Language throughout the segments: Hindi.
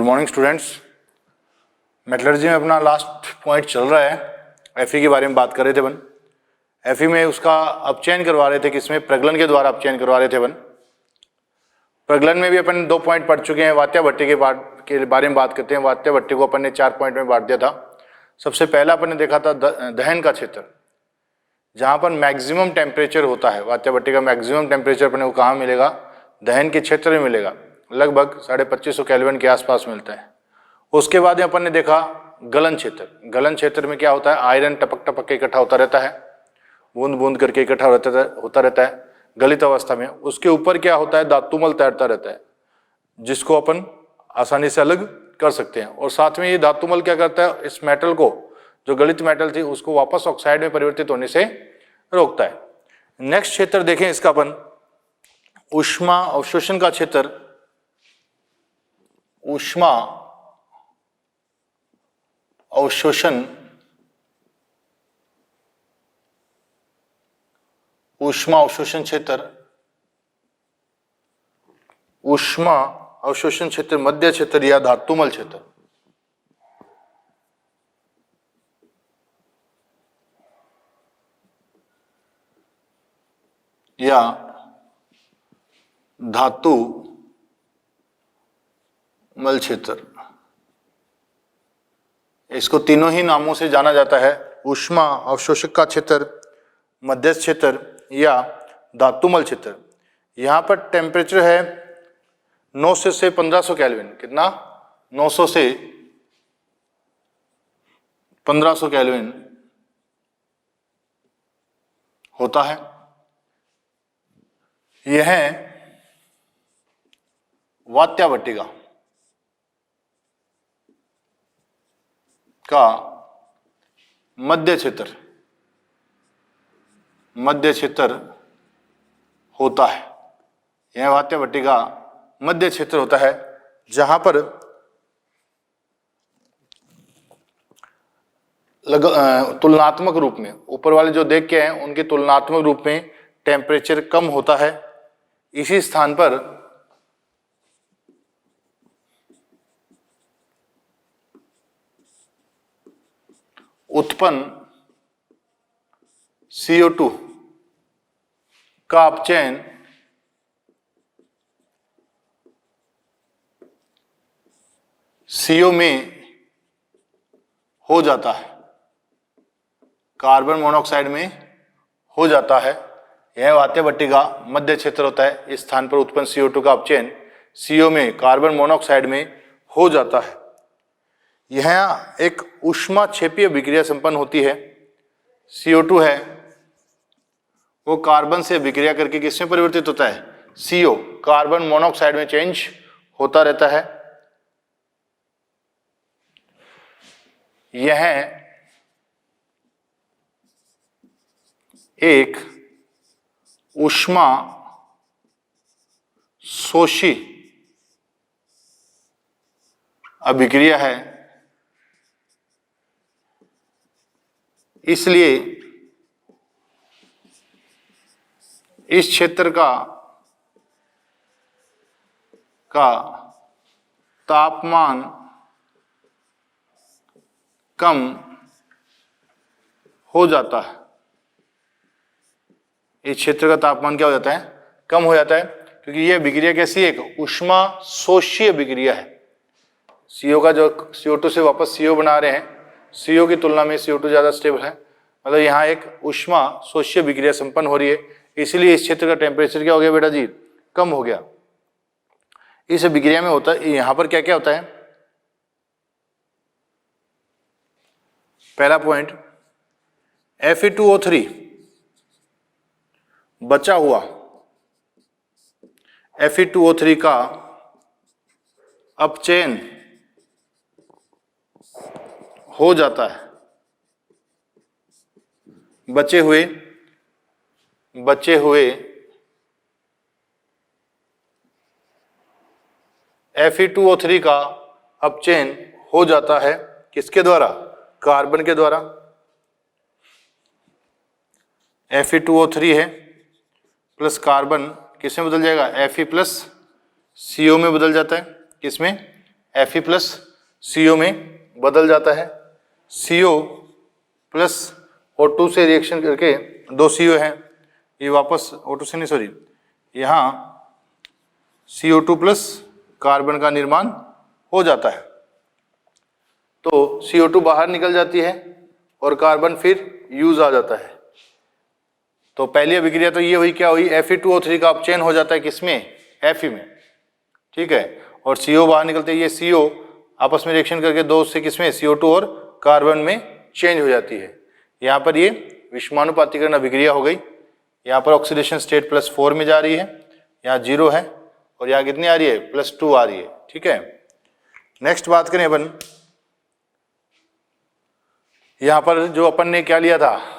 Morning students. मेटलर्जी में अपना लास्ट पॉइंट चल रहा है, एफई के बारे में बात कर रहे थे अपन। एफई में उसका अपचयन करवा रहे थे, किसमें? प्रगलन के द्वारा अपचयन करवा रहे थे अपन। प्रगलन में भी अपन 2 पॉइंट पढ़ चुके हैं। वात्या भट्टी के बारे में बात करते हैं। वात्या भट्टी को अपन ने 4 पॉइंट में बांट दिया था। सबसे पहला अपन ने देखा था दहन का क्षेत्र, जहाँ पर मैक्सिमम टेम्परेचर होता है। वात्या भट्टी का मैक्सिमम टेम्परेचर अपने को कहाँ मिलेगा? दहन के क्षेत्र में मिलेगा, लगभग 2550 केल्विन के आसपास मिलता है। उसके बाद अपन ने देखा गलन क्षेत्र। गलन क्षेत्र में क्या होता है? आयरन टपक टपक के इकट्ठा होता रहता है, बूंद बूंद करके इकट्ठा होता रहता है गलित अवस्था में। उसके ऊपर क्या होता है? धातुमल तैरता रहता है, जिसको अपन आसानी से अलग कर सकते हैं। और साथ में ये धातुमल क्या करता है? इस मेटल को, जो गलित मेटल थी, उसको वापस ऑक्साइड में परिवर्तित होने से रोकता है। नेक्स्ट क्षेत्र देखें इसका अपन, ऊष्मा अवशोषण का क्षेत्र। ऊष्मा अवशोषण, ऊष्मा अवशोषण क्षेत्र, ऊष्मा अवशोषण क्षेत्र, मध्य क्षेत्र या धातुमल क्षेत्र। या धातु मल क्षेत्र, इसको तीनों ही नामों से जाना जाता है। ऊष्मा अवशोषक का क्षेत्र, मध्यस्थ क्षेत्र या धातुमल क्षेत्र। यहाँ पर टेम्परेचर है 900 से 1500 केल्विन। कितना? 900 से 1500 केल्विन होता है। यह है वात्या भट्टिका का मध्य क्षेत्र, मध्य क्षेत्र होता है। यह वात्या भट्टी का मध्य क्षेत्र होता है, जहां पर तुलनात्मक रूप में, ऊपर वाले जो देख के हैं उनके तुलनात्मक रूप में टेम्परेचर कम होता है। इसी स्थान पर उत्पन्न CO2 का अपचयन CO में हो जाता है, कार्बन मोनोऑक्साइड में हो जाता है। यह वात्या भट्टी का मध्य क्षेत्र होता है। इस स्थान पर उत्पन्न CO2 का अपचयन CO में, कार्बन मोनोऑक्साइड में हो जाता है। यह एक ऊष्मा क्षेपीय विक्रिया संपन्न होती है। CO2 है वो कार्बन से विक्रिया करके किसमें परिवर्तित होता है? CO, कार्बन मोनोऑक्साइड में चेंज होता रहता है। यह एक ऊष्मा शोषी अभिक्रिया है, इसलिए इस क्षेत्र का तापमान कम हो जाता है। इस क्षेत्र का तापमान क्या हो जाता है? कम हो जाता है, क्योंकि यह अभिक्रिया कैसी है? एक ऊष्मा शोषी अभिक्रिया है। CO का जो CO2 से वापस CO बना रहे हैं, CO की तुलना में CO2 ज्यादा स्टेबल है। मतलब यहाँ एक ऊष्मा शोषी अभिक्रिया संपन्न हो रही है, इसलिए इस क्षेत्र का टेम्परेचर क्या हो गया बेटा जी? कम हो गया। इस अभिक्रिया में होता है, यहाँ पर क्या क्या होता है? पहला पॉइंट, Fe2O3 बचा हुआ Fe2O3 का अपचयन हो जाता है। बचे हुए Fe2O3 का अपचयन हो जाता है। किसके द्वारा? कार्बन के द्वारा। Fe2O3 है प्लस कार्बन किस में बदल जाएगा? Fe प्लस CO में बदल जाता है। किसमें? Fe प्लस CO में बदल जाता है। CO प्लस O2 से रिएक्शन करके 2 CO है, ये वापस O2 से नहीं सॉरी, यहाँ CO2 प्लस कार्बन का निर्माण हो जाता है। तो CO2 बाहर निकल जाती है और कार्बन फिर यूज आ जाता है। तो पहली अभिक्रिया तो ये हुई, क्या हुई, Fe2O3 का अपचयन हो जाता है किसमें, Fe में, ठीक है, और CO बाहर निकलते हैं, ये CO आपस में रिएक्शन करके 2 से किसमें, CO2 और कार्बन में चेंज हो जाती है। यहाँ पर ये विषमानुपातीकरण अभिक्रिया हो गई। यहाँ पर ऑक्सीडेशन स्टेट +4 में जा रही है, यहाँ 0 है, और यहाँ कितनी आ रही है, +2 आ रही है, ठीक है। नेक्स्ट बात करें अपन, यहाँ पर जो अपन ने क्या लिया था,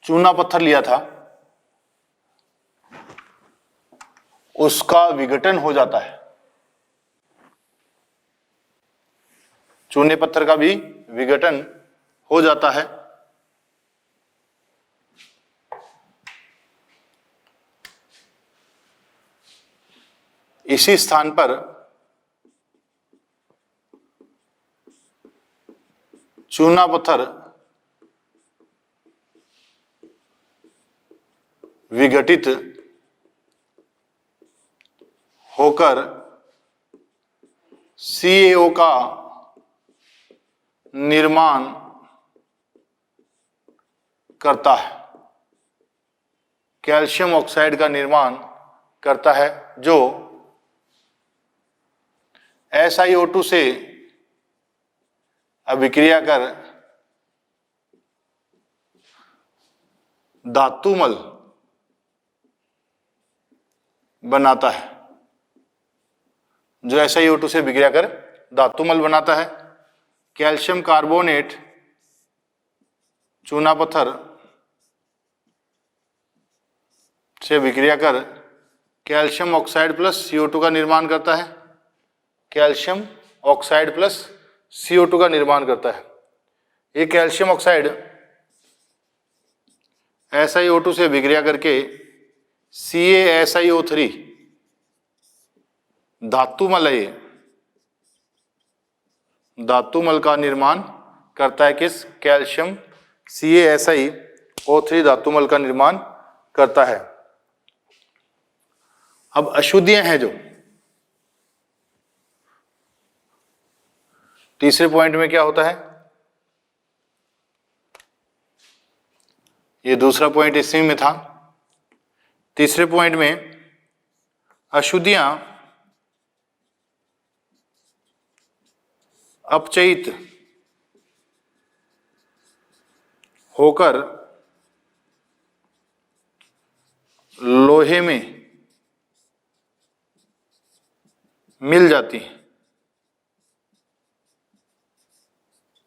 चूना पत्थर लिया था, उसका विघटन हो जाता है। चूने पत्थर का भी विघटन हो जाता है। इसी स्थान पर चूना पत्थर विघटित होकर CaO का निर्माण करता है, कैल्शियम ऑक्साइड का निर्माण करता है, जो SiO2 से अभिक्रिया कर धातुमल बनाता है, जो SiO2 से अभिक्रिया कर धातुमल बनाता है। कैल्शियम कार्बोनेट चूना पत्थर से अभिक्रिया कर कैल्शियम ऑक्साइड प्लस CO2 का निर्माण करता है, कैल्शियम ऑक्साइड प्लस CO2 का निर्माण करता है। ये कैल्शियम ऑक्साइड SiO2 से अभिक्रिया करके CaSiO3 धातुमल है, धातुमल का निर्माण करता है। किस, कैल्शियम CaSiO3 धातुमल का निर्माण करता है। अब अशुद्धियां हैं जो तीसरे पॉइंट में क्या होता है, ये दूसरा पॉइंट इसी में था। तीसरे पॉइंट में अशुद्धियां अपचयित होकर लोहे में मिल जाती हैं।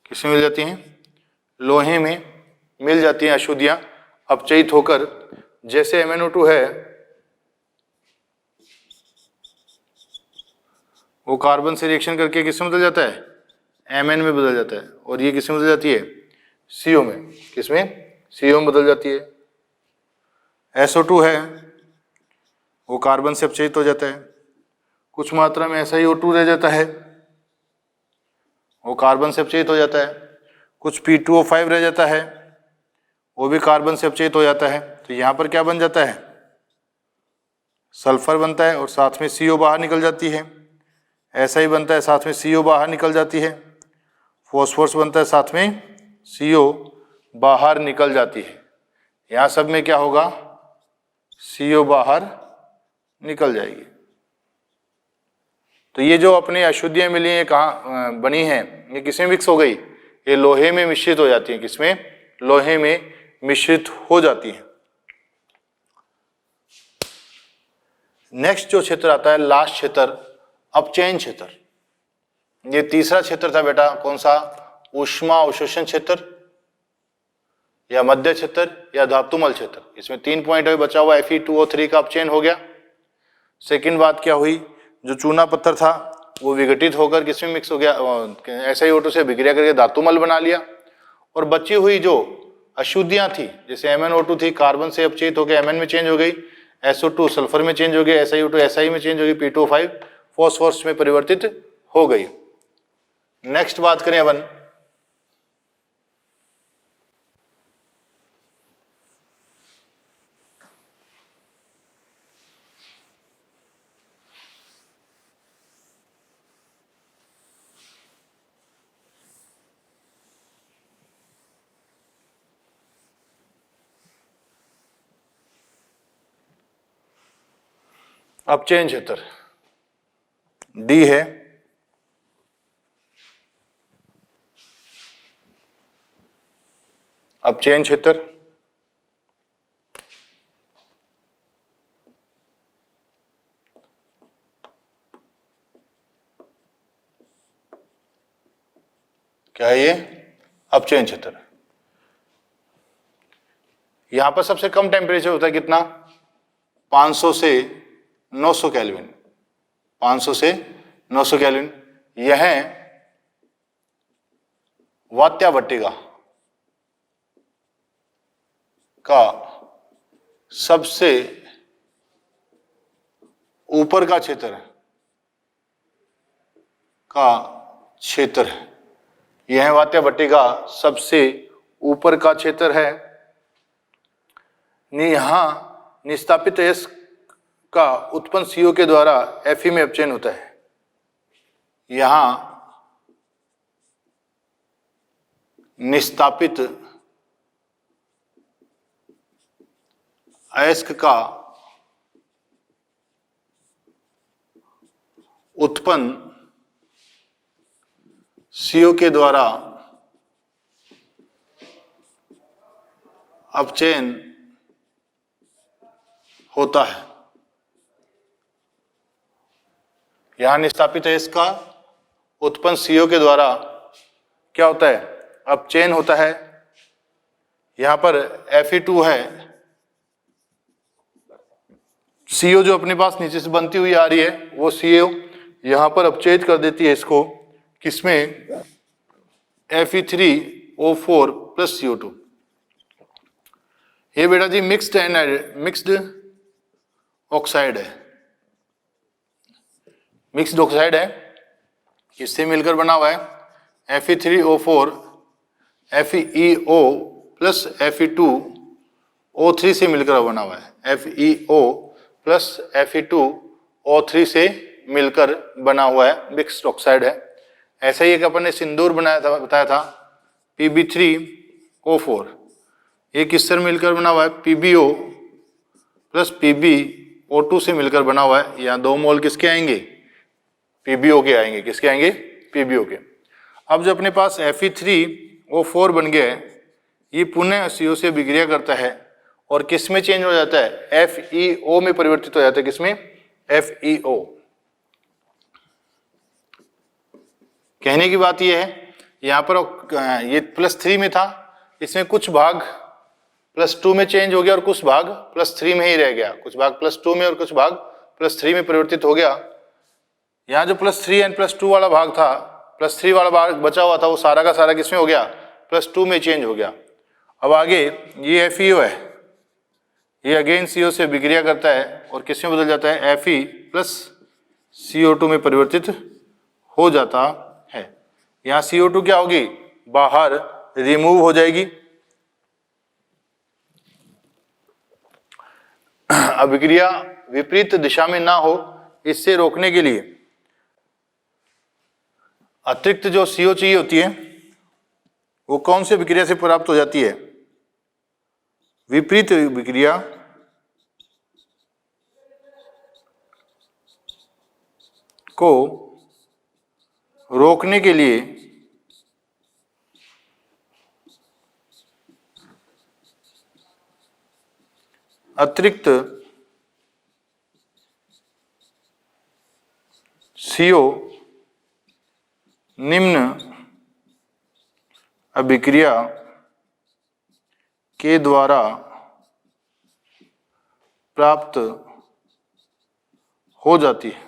किसमें मिल जाती हैं, लोहे में मिल जाती हैं अशुद्धियां अपचयित होकर। जैसे MnO2 है, वो कार्बन से रिएक्शन करके किसमें बदल जाता है, Mn में बदल जाता है, और ये किसमें बदल जाती है, CO में। किसमें, CO में बदल जाती है। SO2 है, वो कार्बन से अपचयित हो जाता है, कुछ मात्रा में SiO2 रह जाता है, वो कार्बन से अपचयित हो जाता है, कुछ P2O5 रह जाता है, वो भी कार्बन से अपचयित हो जाता है। तो यहाँ पर क्या बन जाता है, सल्फर बनता है और साथ में CO बाहर निकल जाती है। ऐसा ही बनता है, साथ में CO बाहर निकल जाती है। फॉस्फोरस बनता है, साथ में CO बाहर निकल जाती है। यहाँ सब में क्या होगा, CO बाहर निकल जाएगी। तो ये जो अपनी अशुद्धियां मिली हैं, कहाँ बनी हैं, ये किसमें मिक्स हो गई, ये लोहे में मिश्रित हो जाती हैं। किसमें, लोहे में मिश्रित हो जाती हैं। नेक्स्ट जो क्षेत्र आता है, लास्ट क्षेत्र, अपचयन क्षेत्र। ये तीसरा क्षेत्र था बेटा, कौन सा, ऊष्मा अवशोषण क्षेत्र या मध्य क्षेत्र या धातुमल क्षेत्र। इसमें 3 पॉइंट है, बचा हुआ Fe2O3 का अपचयन हो गया। सेकंड बात क्या हुई, जो चूना पत्थर था वो विघटित होकर किसमें मिक्स हो गया, SiO2 से अभिक्रिया करके धातुमल बना लिया। और बची हुई जो अशुद्धियां थी, जैसे MnO2 थी, कार्बन से अपचयित होकर Mn में चेंज हो गई, SO2 सल्फर में चेंज हो गया, SiO2 Si में चेंज हो गई, P2O5 फॉस्फोरस में परिवर्तित हो गई। नेक्स्ट बात करें अपन अपचयन क्षेत्र डी है, अपचयन क्षेत्र क्या है ये? अपचयन क्षेत्र। यहां पर सबसे कम टेम्परेचर होता है कितना? 500 से 900 केल्विन, 500 से 900 केल्विन। यह वात्यावटिका का सबसे ऊपर का क्षेत्र है। यह वात्यावटिका सबसे ऊपर का क्षेत्र है। यहां निस्तापित अयस्क का उत्पन्न CO के द्वारा Fe में अपचयन होता है। यहां निस्तापित अयस्क का उत्पन्न CO के द्वारा अपचयन होता है। यहां निस्तापित अयस्क का उत्पन्न CO के द्वारा क्या होता है? अपचयन होता है। यहां पर Fe2 है, CO जो अपने पास नीचे से बनती हुई आ रही है वो CO यहां पर अपचयित कर देती है इसको, किसमें? Fe3O4 plus CO2। ये बेटा जी मिक्स्ड ऑक्साइड है, मिक्स्ड ऑक्साइड है, इससे मिलकर बना हुआ है। Fe3O4 FeO प्लस Fe2O3 से मिलकर बना हुआ है। FeO प्लस Fe2O3 से मिलकर बना हुआ है, मिक्स्ड ऑक्साइड है। ऐसा ही एक अपन ने सिंदूर बताया था Pb3O4, ये किससे मिलकर बना हुआ है? PbO प्लस PbO2 से मिलकर बना हुआ है। यहाँ 2 मोल किसके आएंगे? PbO के आएंगे। किसके आएंगे? PbO के। अब जो अपने पास Fe3O4 बन गया है, ये पुनः CO से विक्रिया करता है और किस में चेंज हो जाता है? FeO में परिवर्तित हो जाता है। किसमें? FeO। कहने की बात यह है, यहाँ पर ये +3 में था, इसमें कुछ भाग +2 में चेंज हो गया और कुछ भाग +3 में ही रह गया। कुछ भाग +2 में और कुछ भाग +3 में परिवर्तित हो गया। यहाँ जो +3 एंड +2 वाला भाग था, +3 वाला भाग बचा हुआ था, वो सारा का सारा किसमें हो गया? +2 में चेंज हो गया। अब आगे ये FeO है, ये अगेन CO से विक्रिया करता है और किस में बदल जाता है? Fe प्लस CO2 में परिवर्तित हो जाता है। यहाँ CO2 क्या होगी? बाहर रिमूव हो जाएगी। अभिक्रिया विपरीत दिशा में ना हो, इससे रोकने के लिए अतिरिक्त जो CO चाहिए होती है वो कौन से विक्रिया से प्राप्त हो जाती है? विपरीत विक्रिया को रोकने के लिए अतिरिक्त CO निम्न अभिक्रिया के द्वारा प्राप्त हो जाती है।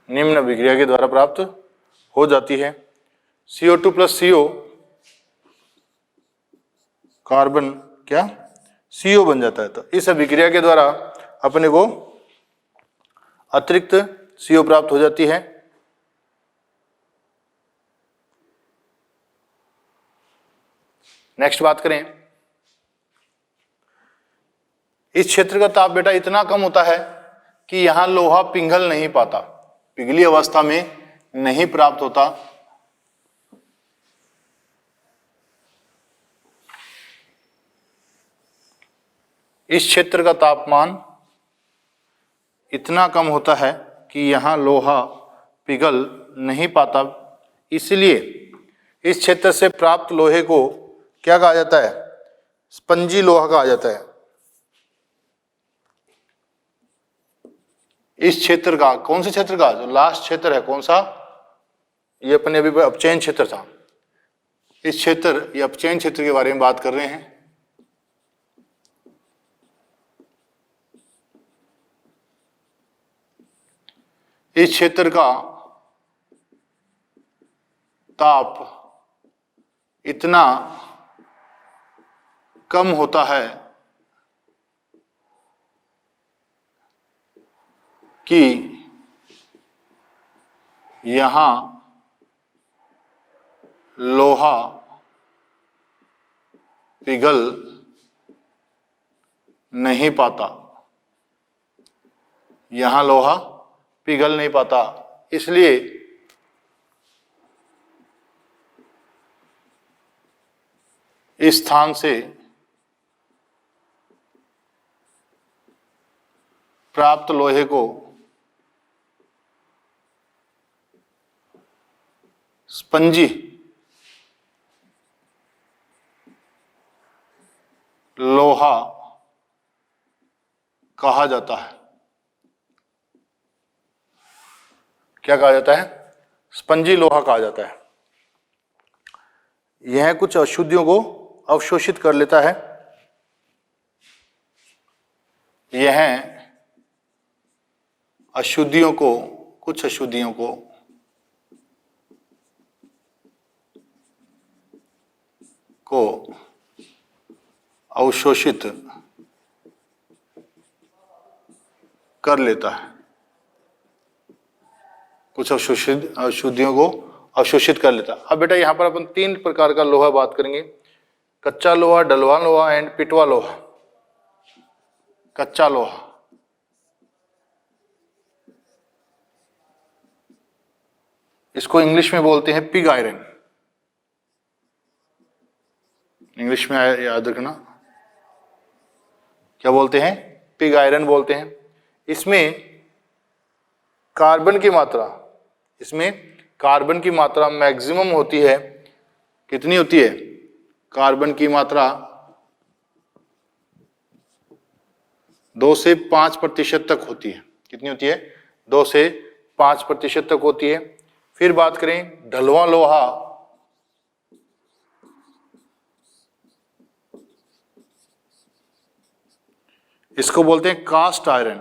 निम्न अभिक्रिया के द्वारा प्राप्त हो जाती है। CO2 प्लस CO कार्बन क्या CO बन जाता है। तो इस अभिक्रिया के द्वारा अपने को अतिरिक्त CO प्राप्त हो जाती है। नेक्स्ट बात करें, इस क्षेत्र का ताप बेटा इतना कम होता है कि यहां लोहा पिघल नहीं पाता, पिघली अवस्था में नहीं प्राप्त होता। इस क्षेत्र का तापमान इतना कम होता है कि यहां लोहा पिघल नहीं पाता, इसलिए इस क्षेत्र से प्राप्त लोहे को क्या कहा जाता है? स्पंजी लोहा कहा जाता है। इस क्षेत्र का, कौन से क्षेत्र का? जो लास्ट क्षेत्र है, कौन सा? ये अपने अभी अपचयन क्षेत्र था। इस क्षेत्र, ये अपचयन क्षेत्र के बारे में बात कर रहे हैं। इस क्षेत्र का ताप इतना कम होता है कि यहां लोहा पिघल नहीं पाता, यहां लोहा पिघल नहीं पाता। इसलिए इस स्थान से प्राप्त लोहे को स्पंजी लोहा कहा जाता है। क्या कहा जाता है? स्पंजी लोहा कहा जाता है। यह कुछ अशुद्धियों को अवशोषित कर लेता है। यह अशुद्धियों को, कुछ अशुद्धियों को अवशोषित कर लेता है, कुछ अशुद्धियों को अवशोषित कर लेता है। अब बेटा यहां पर अपन 3 प्रकार का लोहा बात करेंगे, कच्चा लोहा, ढलवा लोहा एंड पिटवा लोहा। कच्चा लोहा, इसको इंग्लिश में बोलते हैं पिग आयरन। इंग्लिश में याद रखना, क्या बोलते हैं? पिग आयरन बोलते हैं। इसमें कार्बन की मात्रा, इसमें कार्बन की मात्रा मैक्सिमम होती है। कितनी होती है? कार्बन की मात्रा 2 से 5% तक होती है। कितनी होती है? 2 से 5% तक होती है। फिर बात करें ढलवा लोहा, इसको बोलते हैं कास्ट आयरन।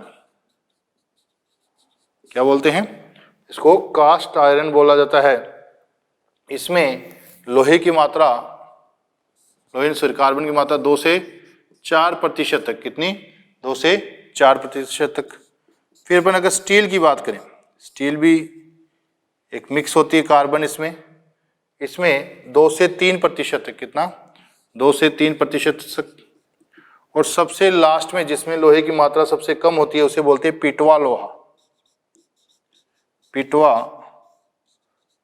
क्या बोलते हैं? इसको कास्ट आयरन बोला जाता है। इसमें लोहे की मात्रा, कार्बन की मात्रा 2 से 4% तक। कितनी? 2 से 4% तक। फिर अपन अगर स्टील की बात करें, स्टील भी एक मिक्स होती है कार्बन इसमें 2 से 3% तक। कितना? 2 से 3% तक। और सबसे लास्ट में जिसमें लोहे की मात्रा सबसे कम होती है उसे बोलते हैं पिटवा लोहा। पिटवा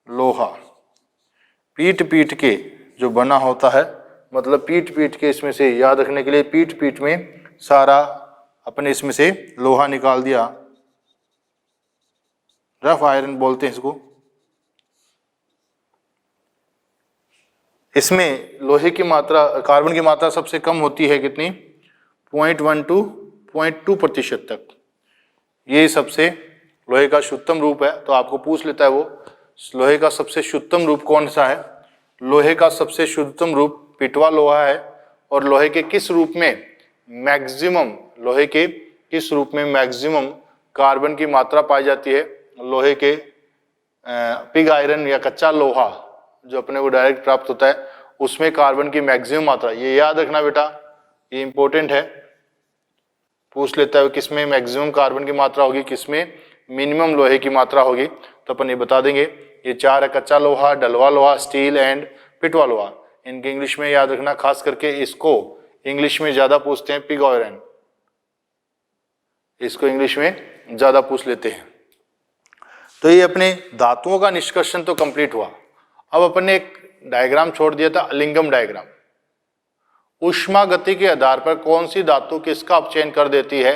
लोहा पीट के जो बना होता है, मतलब पीट के इसमें से, याद रखने के लिए, पीट में सारा अपने इसमें से लोहा निकाल दिया। रफ आयरन बोलते हैं इसको। इसमें लोहे की मात्रा, कार्बन की मात्रा सबसे कम होती है। कितनी? 0.1 to 0.2% तक। ये सबसे लोहे का शुद्धतम रूप है। तो आपको पूछ लेता है वो, लोहे का सबसे शुद्धतम रूप कौन सा है? लोहे का सबसे शुद्धतम रूप पिटवा लोहा है। और लोहे के किस रूप में मैक्सिमम, लोहे के किस रूप में मैक्सिमम कार्बन की मात्रा पाई जाती है? लोहे के पिग आयरन या कच्चा लोहा जो अपने को डायरेक्ट प्राप्त होता है, उसमें कार्बन की मैक्सिमम मात्रा, ये याद रखना बेटा, ये इंपॉर्टेंट है। पूछ लेता है किस में मैक्सिमम कार्बन की मात्रा होगी, किस में मिनिमम लोहे की मात्रा होगी, तो अपन ये बता देंगे। ये 4 है, कच्चा लोहा, डलवा लोहा, स्टील एंड पिटवा लोहा। इनके इंग्लिश में याद रखना, खास करके इसको इंग्लिश में ज्यादा पूछते हैं, पिग आयरन, इसको इंग्लिश में ज्यादा पूछ लेते हैं। तो ये अपने धातुओं का निष्कर्षण तो कंप्लीट हुआ। अब अपन ने एक डायग्राम छोड़ दिया था, अलिंगम डायग्राम। ऊष्मा गति के आधार पर कौन सी धातु किसका अपचयन कर देती है,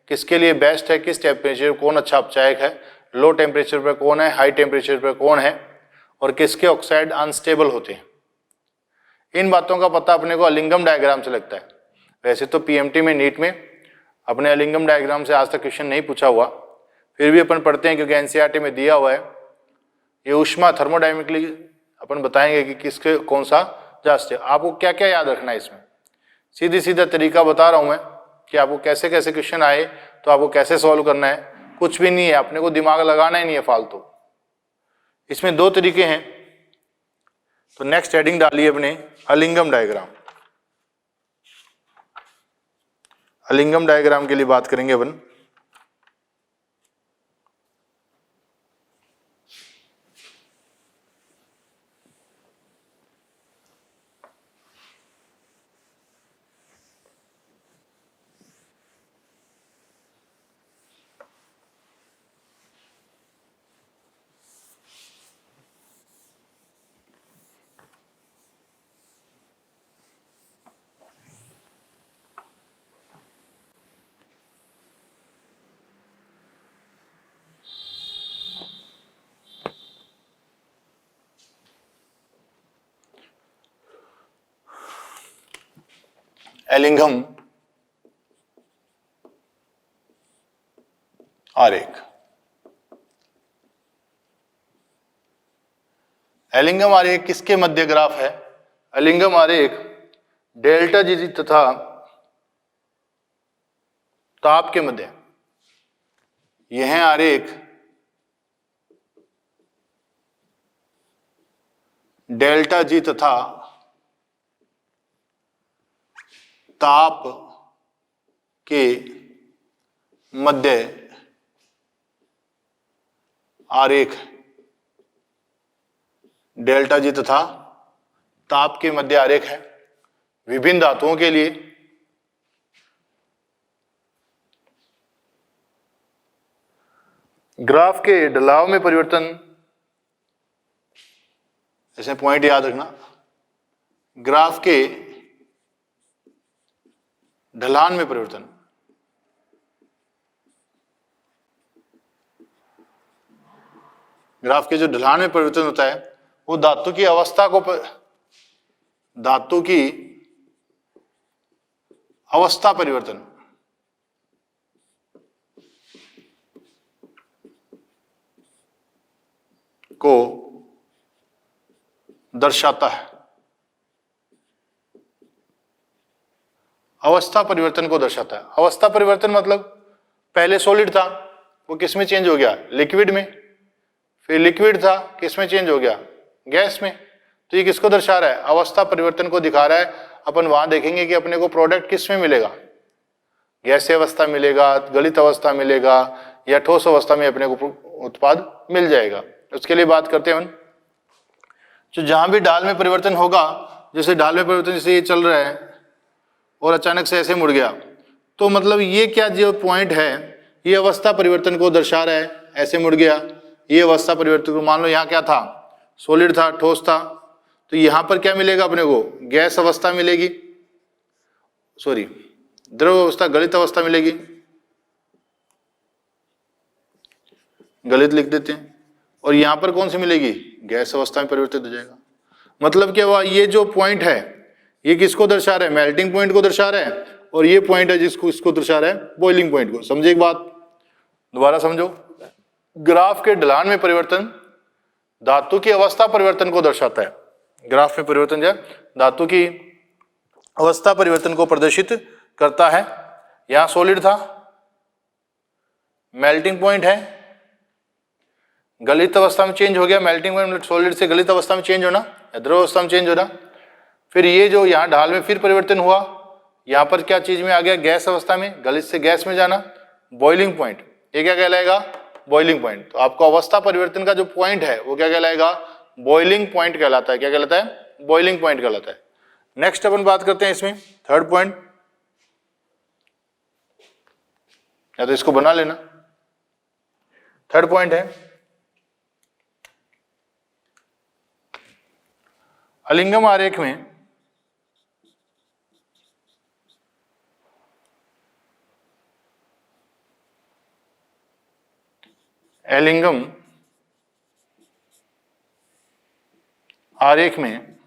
किसके लिए बेस्ट है, किस टेम्परेचर पर कौन अच्छा अपचायक है, लो टेम्परेचर पर कौन है, हाई टेम्परेचर पर कौन है, और किसके ऑक्साइड अनस्टेबल होते हैं। इन बातों का पता अपने को अलिंगम डायग्राम से लगता है। वैसे तो पीएमटी में, नीट में अपने अलिंगम डायग्राम से आज तक क्वेश्चन नहीं पूछा हुआ, फिर भी अपन पढ़ते हैं क्योंकि एनसीईआरटी में दिया हुआ है। ये ऊष्मा थर्मोडायनेमिकली अपन बताएंगे कि किसके कौन सा जास्ट है। आपको क्या क्या याद रखना है इसमें, सीधी सीधा तरीका बता रहा हूं मैं कि आपको कैसे कैसे क्वेश्चन आए तो आपको कैसे सॉल्व करना है। कुछ भी नहीं है, अपने को दिमाग लगाना ही नहीं है फालतू। इसमें 2 तरीके हैं। तो नेक्स्ट हेडिंग डालिए अपने अलिंगम डायग्राम। अलिंगम डायग्राम के लिए बात करेंगे अपन। एलिंगम आरेख। एलिंगम आरेख किसके मध्य ग्राफ है? एलिंगम आरेख डेल्टा जी तथा ताप के मध्य। यह है आरेख डेल्टा जी तथा ताप के मध्य आरेख। डेल्टा जी तथा ताप के मध्य आरेख है विभिन्न धातुओं के लिए। ग्राफ के ढलाव में परिवर्तन, ऐसे पॉइंट याद रखना, ग्राफ के ढलान में परिवर्तन, ग्राफ के जो ढलान में परिवर्तन होता है वो धातु की अवस्था को, धातु की अवस्था परिवर्तन को दर्शाता है। अवस्था परिवर्तन को दर्शाता है। अवस्था परिवर्तन मतलब पहले सॉलिड था, वो किस में चेंज हो गया? लिक्विड में। फिर लिक्विड था, किस में चेंज हो गया? गैस में। तो ये किसको दर्शा रहा है? अवस्था परिवर्तन को दिखा रहा है। अपन वहां देखेंगे कि अपने को प्रोडक्ट किस में मिलेगा, गैसीय अवस्था मिलेगा, गलित अवस्था मिलेगा, या ठोस अवस्था में अपने को उत्पाद मिल जाएगा। उसके लिए बात करते हैं। जो जहां भी ढाल में परिवर्तन होगा, जैसे ढाल में परिवर्तन जैसे ये चल रहा है और अचानक से ऐसे मुड़ गया, तो मतलब ये क्या जो पॉइंट है ये अवस्था परिवर्तन को दर्शा रहा है। ऐसे मुड़ गया, ये अवस्था परिवर्तन को, मान लो यहाँ क्या था? सॉलिड था, ठोस था, तो यहाँ पर क्या मिलेगा अपने को? गैस अवस्था मिलेगी, सॉरी द्रव अवस्था, गलित अवस्था मिलेगी, गलित लिख देते हैं। और यहाँ पर कौन सी मिलेगी? गैस अवस्था में परिवर्तित हो जाएगा। मतलब क्या हुआ? ये जो पॉइंट है ये किसको दर्शा रहा है? मेल्टिंग पॉइंट को दर्शा रहा है। और ये पॉइंट है जिसको इसको दर्शा रहा है बॉइलिंग पॉइंट को। समझे एक बात? दोबारा समझो। ग्राफ के ढलान में परिवर्तन धातु की अवस्था परिवर्तन को दर्शाता है। ग्राफ में परिवर्तन जो धातु की अवस्था परिवर्तन को प्रदर्शित करता है। यहां सॉलिड था, मेल्टिंग पॉइंट है, गलित अवस्था में चेंज हो गया। मेल्टिंग पॉइंट सॉलिड से गलित अवस्था में चेंज होना, द्रव अवस्था में चेंज होना। फिर ये जो यहाँ ढाल में फिर परिवर्तन हुआ, यहां पर क्या चीज में आ गया, गैस अवस्था में, गलित से गैस में जाना, बॉइलिंग पॉइंट, ये क्या कहलाएगा, बॉइलिंग पॉइंट। तो आपको अवस्था परिवर्तन का जो पॉइंट है वो क्या कहलाएगा, बॉइलिंग पॉइंट कहलाता है। क्या कहलाता है, बॉइलिंग पॉइंट कहलाता है। नेक्स्ट अपन बात करते हैं इसमें थर्ड पॉइंट, या तो इसको बना लेना। थर्ड पॉइंट है अलिंगम आरेख में एलिंगम आरेख में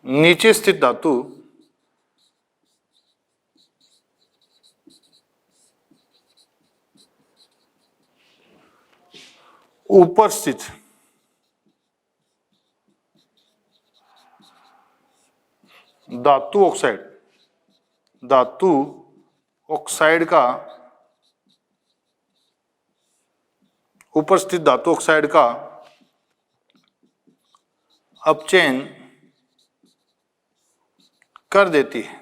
नीचे स्थित धातु ऊपर स्थित धातु ऑक्साइड का ऊपर स्थित धातु ऑक्साइड का अपचयन कर देती है।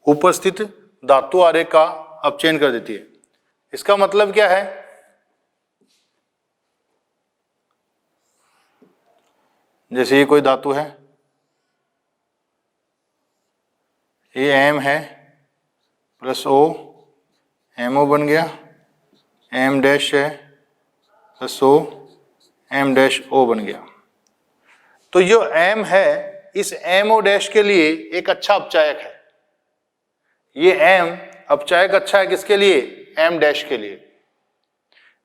ऊपर स्थित धातु आरेख का अपचयन कर देती है। इसका मतलब क्या है, जैसे ये कोई धातु है, ये एम है प्लस ओ, एमओ बन गया, एम डैश है plus O, M dash O बन गया। तो जो एम है इस एम ओ डैश के लिए एक अच्छा अपचायक है। ये एम अपचायक अच्छा है किसके लिए, एम डैश के लिए।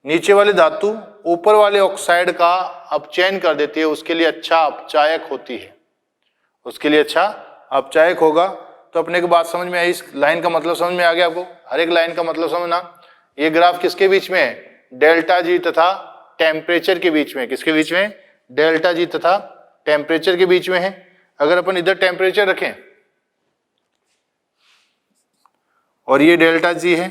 नीचे वाली धातु ऊपर वाले ऑक्साइड का अपचयन कर देती है, उसके लिए अच्छा अपचायक होती है, उसके लिए अच्छा अपचायक होगा। तो अपने को बात समझ में आई, इस लाइन का मतलब समझ में आ गया आपको, हर एक लाइन का मतलब समझना। ये ग्राफ किसके बीच में है, डेल्टा जी तथा टेम्परेचर के बीच में। किसके बीच में, डेल्टा जी तथा टेम्परेचर के बीच में है। अगर अपन इधर टेम्परेचर रखें और ये डेल्टा जी है,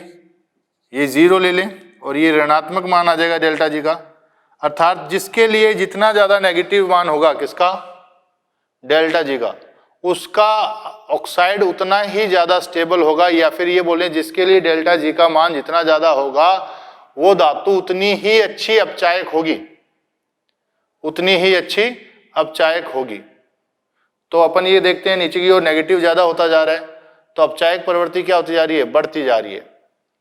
ये जीरो ले लें और ये ऋणात्मक मान आ जाएगा डेल्टा जी का, अर्थात जिसके लिए जितना ज्यादा नेगेटिव मान होगा, किसका, डेल्टा जी का, उसका ऑक्साइड उतना ही ज्यादा स्टेबल होगा। या फिर ये बोले जिसके लिए डेल्टा जी का मान जितना ज्यादा होगा वो धातु उतनी ही अच्छी अपचायक होगी, उतनी ही अच्छी अपचायक होगी। तो अपन ये देखते हैं नीचे की ओर नेगेटिव ज्यादा होता जा रहा है, तो अपचायक प्रवृत्ति क्या होती जा रही है, बढ़ती जा रही है।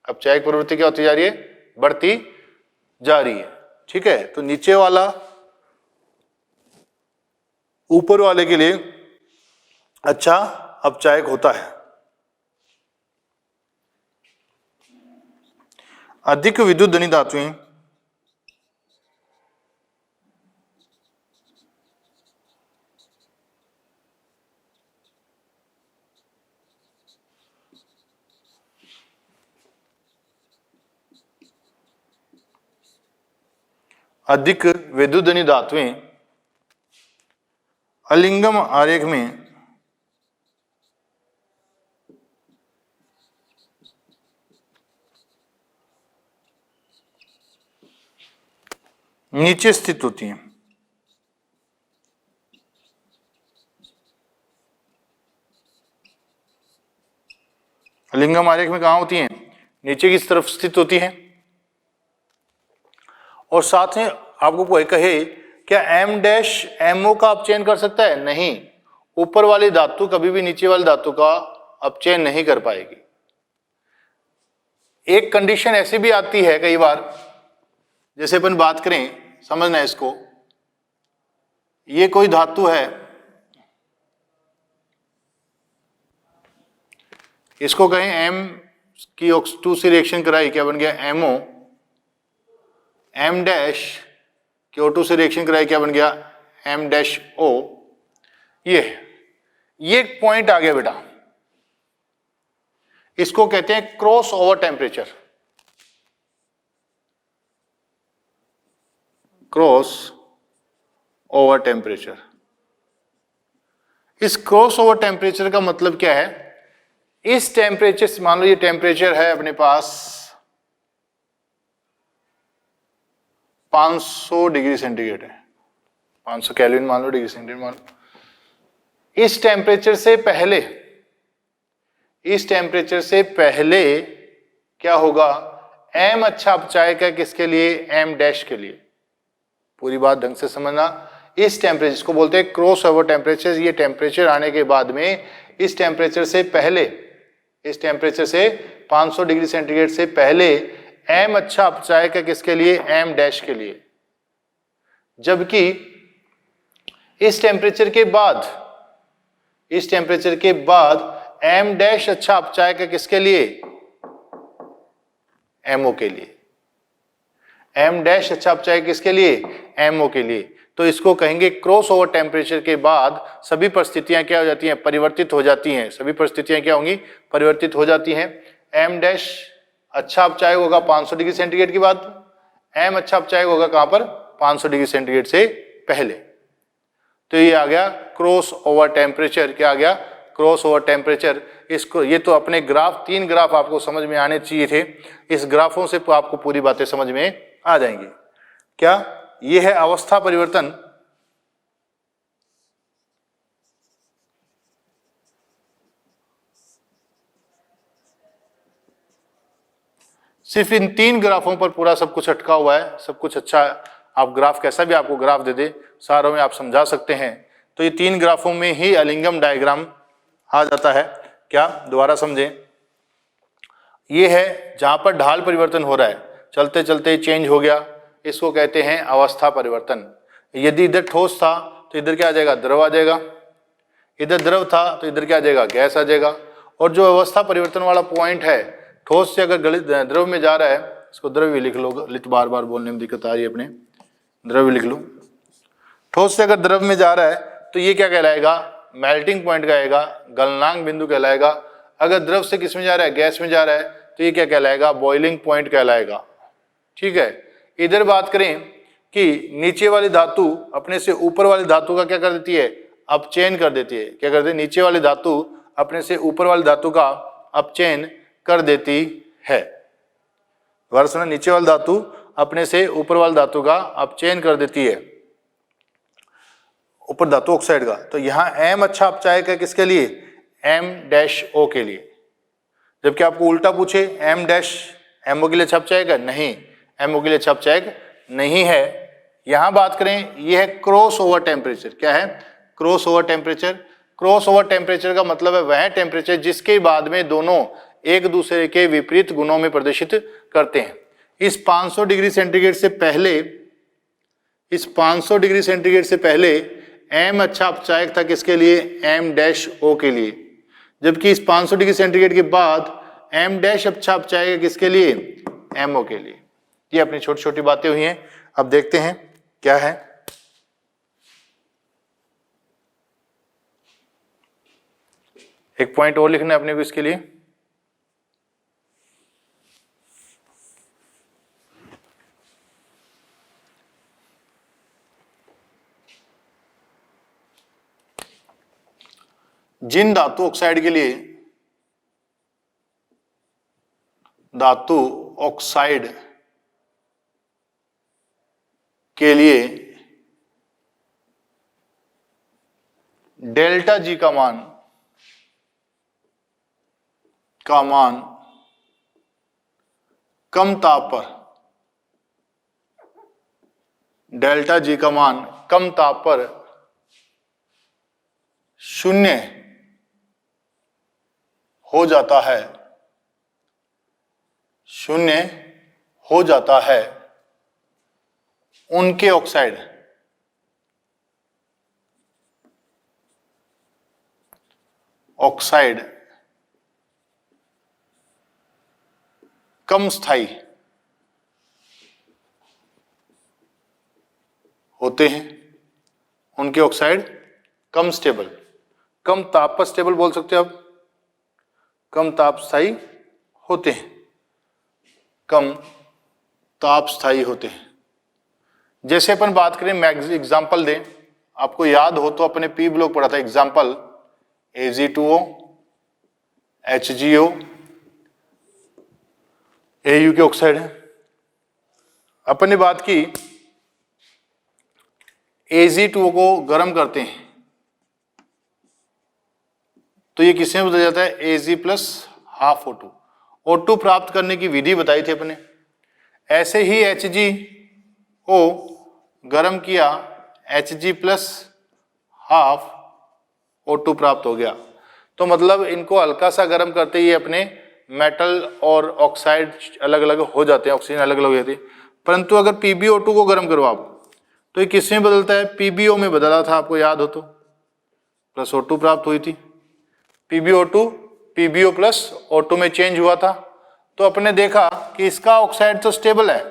अपचायक प्रवृत्ति क्या होती जा रही है, बढ़ती जा रही है। ठीक है, तो नीचे वाला ऊपर वाले के लिए अच्छा अपचायक होता है। अधिक विद्युत धनी धातुएं अधिक विद्युत धनी धातुएं अलिंगम आरेख में नीचे स्थित होती हैं। अलिंगम आरेख में कहां होती हैं, नीचे की तरफ स्थित होती हैं। और साथ में आपको कोई कहे क्या एम डैश एमओ का अपचयन कर सकता है, नहीं, ऊपर वाली धातु कभी भी नीचे वाली धातु का अपचयन नहीं कर पाएगी। एक कंडीशन ऐसी भी आती है कई बार, जैसे अपन बात करें, समझना है इसको, ये कोई धातु है, इसको कहें एम की O2 से रिएक्शन कराई, क्या बन गया, एमओ, एम डैश की O2 से रिएक्शन कराई, क्या बन गया, एम डैश ओ। ये एक पॉइंट आ गया बेटा, इसको कहते हैं cross over temperature. Cross over temperature, इस क्रॉस ओवर टेम्परेचर का मतलब क्या है, इस टेम्परेचर से, मान लो ये टेम्परेचर है अपने पास 500 डिग्री सेंटीग्रेड है, 500 केल्विन मान लो, डिग्री सेंटीग्रेड मान लो। इस टेम्परेचर से पहले क्या होगा, m अच्छा अपचायक है किसके लिए, m डैश के लिए। पूरी बात ढंग से समझना। इस टेम्परेचर, इसको बोलते हैं क्रॉस ओवर टेम्परेचर, ये टेम्परेचर आने के बाद में इस टेम्परेचर से पहले, इस टेम्परेचर से 500 डिग्री सेंटीग्रेड से पहले m अच्छा अपचायक है किसके लिए, m डैश के लिए। जबकि इस टेम्परेचर के बाद m डैश अच्छा अपचायक है किसके लिए, MO के लिए। m डैश अच्छा अपचायक किसके लिए, MO के लिए। तो इसको कहेंगे क्रॉस ओवर टेम्परेचर के बाद सभी परिस्थितियां क्या हो जाती हैं, परिवर्तित हो जाती हैं। सभी परिस्थितियां क्या होंगी, परिवर्तित हो जाती हैं। m डैश अच्छा अपचायक होगा 500 डिग्री सेंटीग्रेड के बाद, m अच्छा अपचायक होगा कहां पर, 500 डिग्री सेंटीग्रेड से पहले। तो ये आ गया क्रॉस ओवर टेम्परेचर। क्या आ गया, क्रॉस ओवर टेम्परेचर। इसको, ये तो अपने ग्राफ, 3 ग्राफ आपको समझ में आने चाहिए थे। इस ग्राफों से आपको पूरी बातें समझ में आ जाएंगी। क्या ये है अवस्था परिवर्तन। सिर्फ इन 3 ग्राफों पर पूरा सब कुछ अटका हुआ है, सब कुछ अच्छा। आप ग्राफ कैसा भी आपको ग्राफ दे दे, सारों में आप समझा सकते हैं। तो ये 3 ग्राफों में ही एलिंगम डायग्राम आ जाता है। क्या, दोबारा समझें। ये है जहां पर ढाल परिवर्तन हो रहा है, चलते चलते चेंज हो गया, इसको कहते हैं अवस्था परिवर्तन। यदि इधर ठोस था तो इधर क्या आ जाएगा, द्रव आ जाएगा। इधर द्रव था तो इधर क्या आ जाएगा, गैस आ जाएगा। और जो अवस्था परिवर्तन वाला पॉइंट है, ठोस से अगर गलित द्रव में जा रहा है, इसको द्रव ही लिख लो, लिख, बार बार बोलने में दिक्कत आ रही है अपने, द्रव लिख लो। ठोस से अगर द्रव में जा रहा है तो ये क्या कहलाएगा, मेल्टिंग पॉइंट कहलाएगा, गलनांक बिंदु कहलाएगा। अगर द्रव से किस में जा रहा है, गैस में जा रहा है, तो ये क्या कहलाएगा, बॉइलिंग पॉइंट कहलाएगा। ठीक है। इधर बात करें कि नीचे वाली धातु अपने से ऊपर वाली धातु का क्या कर देती है, अपचयन कर देती है। क्या करती है, नीचे वाली धातु अपने से ऊपर वाली धातु का अपचयन कर देती है। दोबारा सुना, नीचे वाली धातु अपने से ऊपर वाली धातु का अपचयन कर देती है, ऊपर धातु ऑक्साइड का। तो यहाँ m अच्छा अपचायक है किसके लिए, m डैश O के लिए। जबकि आपको उल्टा पूछे m डैश MO के लिए अच्छा अपचायक है, नहीं, MO के लिए अच्छा अपचायक नहीं है। यहां बात करें, यह है क्रॉस ओवर टेम्परेचर। क्या है, cross over temperature. Cross over temperature का मतलब है वह टेम्परेचर जिसके बाद में दोनों एक दूसरे के विपरीत गुणों में प्रदर्शित करते हैं। इस 500 डिग्री सेंटीग्रेड से पहले, इस 500 डिग्री सेंटीग्रेड से पहले m अच्छा अपचायक था किसके लिए, m डैश O के लिए। जबकि इस 500 डिग्री सेंटीग्रेड के बाद m डैश अच्छा अपचायक है किसके लिए, MO के लिए। ये अपनी छोटी छोटी बातें हुई हैं। अब देखते हैं क्या है। एक पॉइंट और लिखना है अपने को इसके लिए। जिन धातु ऑक्साइड के लिए, धातु ऑक्साइड के लिए डेल्टा G का मान कम ताप पर, डेल्टा G का मान कम ताप पर 0 हो जाता है, 0 हो जाता है, उनके ऑक्साइड कम स्थायी होते हैं, उनके ऑक्साइड कम स्टेबल, कम ताप पर स्टेबल बोल सकते हो आप, कम ताप स्थायी होते हैं, कम ताप स्थायी होते हैं। जैसे अपन बात करें, एग्जाम्पल दें, आपको याद हो तो अपने पी ब्लॉक पढ़ा था एग्जाम्पल, Ag2O, HgO, Au के ऑक्साइड है। अपन ने बात की Ag2O को गर्म करते हैं तो ये किसमें बदल जाता है, Ag plus half O2। O2 प्राप्त करने की विधि बताई थी अपने। ऐसे ही HgO गर्म किया, Hg प्लस हाफ O2 प्राप्त हो गया। तो मतलब इनको हल्का सा गर्म करते ही अपने मेटल और ऑक्साइड अलग अलग हो जाते हैं, ऑक्सीजन अलग अलग हो जाती है। परंतु अगर PbO2 को गर्म करो आप तो ये किसमें बदलता है, PbO में बदला था, आपको याद हो तो, प्लस O2 प्राप्त हुई थी। PbO2 PbO प्लस O2 में चेंज हुआ था। तो अपने देखा कि इसका ऑक्साइड तो स्टेबल है,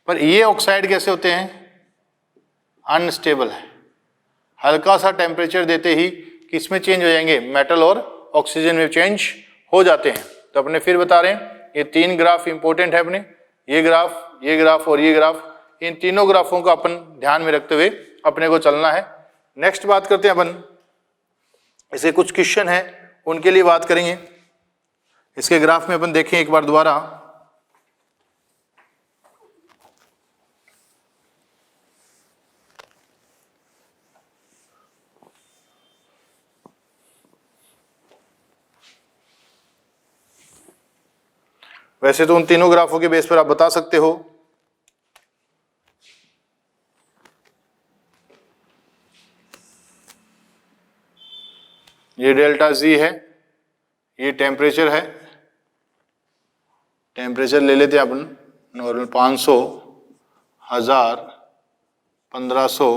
पर ये ऑक्साइड कैसे होते हैं, अनस्टेबल है। हल्का सा टेम्परेचर देते ही किसमें चेंज हो जाएंगे, मेटल और ऑक्सीजन में चेंज हो जाते हैं। तो अपने फिर बता रहे हैं ये 3 ग्राफ इंपॉर्टेंट है अपने, ये ग्राफ और ये ग्राफ। इन तीनों ग्राफों को अपन ध्यान में रखते हुए अपने को चलना है। नेक्स्ट बात करते हैं अपन, ऐसे कुछ क्वेश्चन है उनके लिए बात करेंगे। इसके ग्राफ में अपन देखें एक बार दोबारा, वैसे तो उन तीनों ग्राफों के बेस पर आप बता सकते हो। ये डेल्टा जी है, ये टेम्परेचर है, टेम्परेचर ले लेते हैं अपन नॉर्मल 500, 1000, 1500,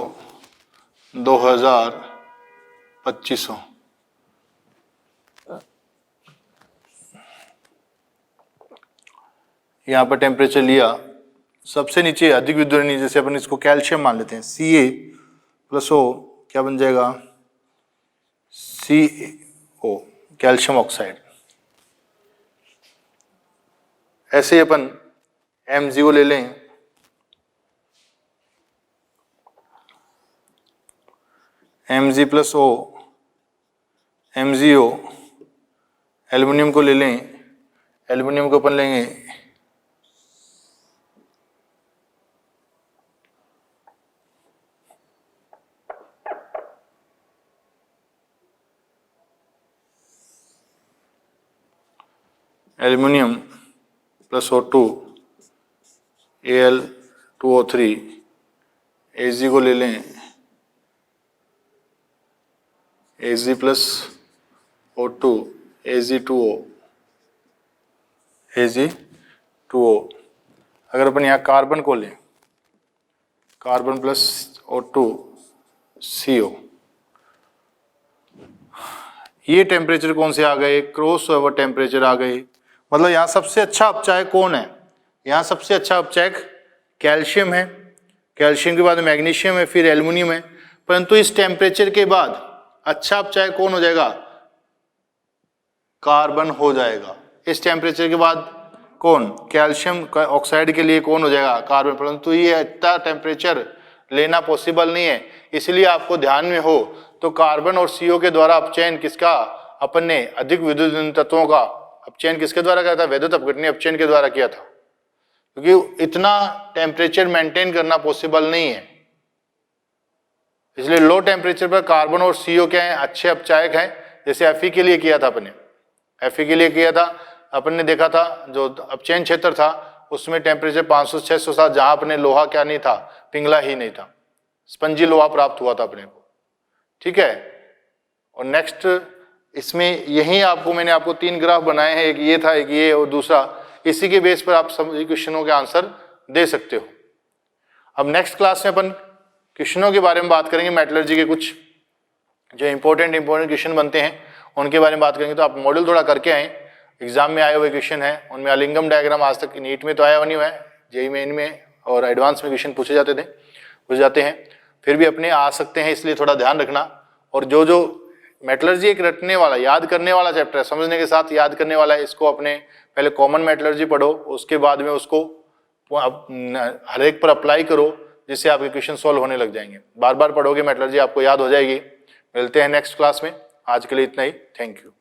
2000, 2500। यहाँ पर टेम्परेचर लिया, सबसे नीचे अधिक विद्युत, जैसे अपन इसको कैल्शियम मान लेते हैं, Ca प्लस O क्या बन जाएगा, CO कैल्शियम ऑक्साइड। ऐसे ही अपन MgO ले लें, Mg plus O, MgO। Aluminium को ले लें, एल्युमिनियम को अपन लेंगे aluminium plus O2, Al2O3। Ag को ले लें, Ag plus O2, Ag2O, Ag2O। अगर अपन यहाँ कार्बन को लें, कार्बन प्लस O2, CO। ये टेम्परेचर कौन से आ गए, क्रॉस ओवर टेम्परेचर आ गए। मतलब यहाँ सबसे अच्छा अपचायक कौन है, यहाँ सबसे अच्छा अपचायक कैल्शियम है, कैल्शियम के बाद मैग्नीशियम है, फिर एल्युमिनियम है। परंतु इस टेम्परेचर के बाद अच्छा अपचायक कौन हो जाएगा, कार्बन हो जाएगा। इस टेम्परेचर के बाद कौन, कैल्शियम ऑक्साइड के लिए कौन हो जाएगा, कार्बन। परंतु ये इतना टेम्परेचर लेना पॉसिबल नहीं है, इसलिए आपको ध्यान में हो तो कार्बन और CO के द्वारा अपचयन किसका, अपन ने अधिक विद्युत तत्वों का अपचयन किसके द्वारा किया था, वैद्युत अपघटनीय अपचयन के द्वारा किया था। क्योंकि इतना टेम्परेचर मेंटेन करना पॉसिबल नहीं है, इसलिए लो टेम्परेचर पर कार्बन और CO क्या है, अच्छे अपचायक हैं। जैसे Fe के लिए किया था अपने, Fe के लिए किया था अपन ने, देखा था जो अपचयन क्षेत्र था उसमें टेम्परेचर 500, 600 था, जहां अपने लोहा क्या नहीं था, पिंगला ही नहीं था, स्पंजी लोहा प्राप्त हुआ था अपने को। ठीक है। और नेक्स्ट इसमें यही आपको मैंने आपको 3 ग्राफ बनाए हैं, एक ये था, एक ये और दूसरा। इसी के बेस पर आप सभी क्वेश्चनों के आंसर दे सकते हो। अब नेक्स्ट क्लास में अपन क्वेश्चनों के बारे में बात करेंगे, मेटलर्जी के कुछ जो इंपॉर्टेंट क्वेश्चन बनते हैं उनके बारे में बात करेंगे। तो आप मॉडल थोड़ा करके आए, एग्जाम में आए हुए क्वेश्चन है उनमें अलिंगम डायग्राम आज तक नीट में तो आया नहीं हुआ है, जेईई मेन में और एडवांस में क्वेश्चन पूछे जाते हैं, फिर भी अपने आ सकते हैं, इसलिए थोड़ा ध्यान रखना। और जो मेटलर्जी एक रटने वाला, याद करने वाला चैप्टर है, समझने के साथ याद करने वाला है। इसको अपने पहले कॉमन मेटलर्जी पढ़ो, उसके बाद में उसको हर एक पर अप्लाई करो, जिससे आपके क्वेश्चन सॉल्व होने लग जाएंगे। बार बार पढ़ोगे मेटलर्जी आपको याद हो जाएगी। मिलते हैं नेक्स्ट क्लास में, आज के लिए इतना ही। Thank you.